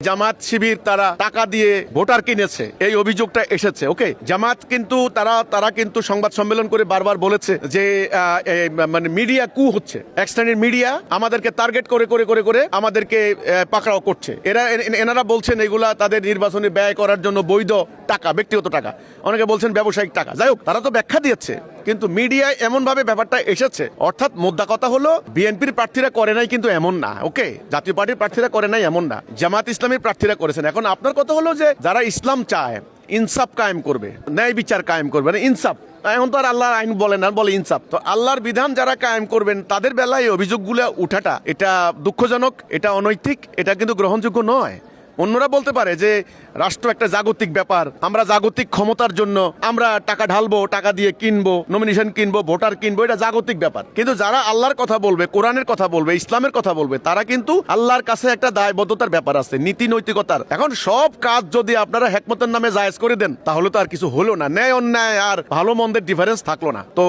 জামাত শিবির তারা টাকা দিয়ে ভোটার কিনেছে, এই অভিযোগটা এসেছে। ওকে, জামাত কিন্তু তারা কিন্তু সংবাদ সম্মেলন করে বারবার বলেছে যে মানে মিডিয়া কু হচ্ছে, এক শ্রেণীর মিডিয়া আমাদেরকে টার্গেট করে করে করে করে আমাদেরকে পাকড়াও করছে। এনারা বলছেন এগুলা তাদের নির্বাচনে ব্যয় করার জন্য বৈধ টাকা, ব্যক্তিগত টাকা, অনেকে বলছেন ব্যবসায়িক টাকা। যাই হোক, তারা তো ব্যাখ্যা দিয়েছে, কিন্তু মিডিয়ায় এমন ভাবে ব্যাপারটা এসেছে, অর্থাৎ মোদ্দা কথা হলো বিএনপির প্রার্থীরা করে নাই কিন্তু এমন না। ওকে, জাতীয় পার্টির প্রার্থীরা করে নাই এমন না, জামাত ইসলামের প্রার্থীরা করেছেন। এখন আপনার কথা হলো যে যারা ইসলাম চায়, ইনসাফ কায়েম করবে, ন্যায় বিচার কায়েম করবে, মানে ইনসাফ, এখন তো আর আল্লাহর আইন বলে না, বলে ইনসাফ। তো আল্লাহর বিধান যারা কায়েম করবেন তাদের বেলায় এই অভিযোগগুলো উঠাটা এটা দুঃখজনক, এটা অনৈতিক, এটা কিন্তু গ্রহণযোগ্য নয়। অন্যরা বলতে পারে যে রাষ্ট্র একটা জাগতিক ব্যাপার, আমরা জাগতিক ক্ষমতার জন্য আমরা টাকা ঢালবো, টাকা দিয়ে কিনবো, নমিনেশন কিনবো, ভোটার কিনবো, এটা জাগতিক ব্যাপার। কিন্তু যারা আল্লাহর কথা বলবে, কোরআনের কথা বলবে, ইসলামের কথা বলবে, তারা কিন্তু আল্লাহর কাছে একটা দায়বদ্ধতার ব্যাপার আছে, নীতি নৈতিকতার। এখন সব কাজ যদি আপনারা হেকমতের নামে জায়েজ করে দেন তাহলে তো আর কিছু হলো না, ন্যায় অন্যায় আর ভালো মন্দের ডিফারেন্স থাকলো না। তো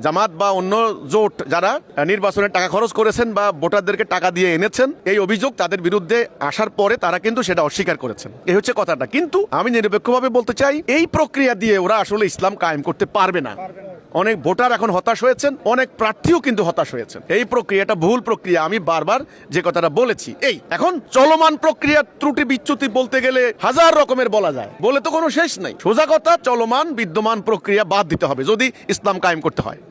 জামাত বা অন্য জোট যারা নির্বাচনের টাকা খরচ করেছেন বা ভোটারদেরকে টাকা দিয়ে এনেছেন, এই অভিযোগ তাদের বিরুদ্ধে আসার পরে তারা কিন্তু সেটা অস্বীকার করেছেন। এই হচ্ছে কথাটা। কিন্তু আমি নিরপেক্ষভাবে বলতে চাই, এই প্রক্রিয়া দিয়ে ওরা আসলে ইসলাম কায়েম করতে পারবে না। অনেক ভোটার এখন হতাশ হয়েছেন, অনেক প্রার্থীও কিন্তু হতাশ হয়েছেন। এই প্রক্রিয়াটা ভুল প্রক্রিয়া, আমি বারবার যে কথাটা বলেছি। এই এখন চলমান প্রক্রিয়া ত্রুটি বিচ্যুতি বলতে গেলে হাজার রকমের বলা যায়, বলে তো কোনো শেষ নাই। সোজা কথা, চলমান বিদ্যমান প্রক্রিয়া বাদ দিতে হবে যদি ইসলাম কায়েম করতে হয়।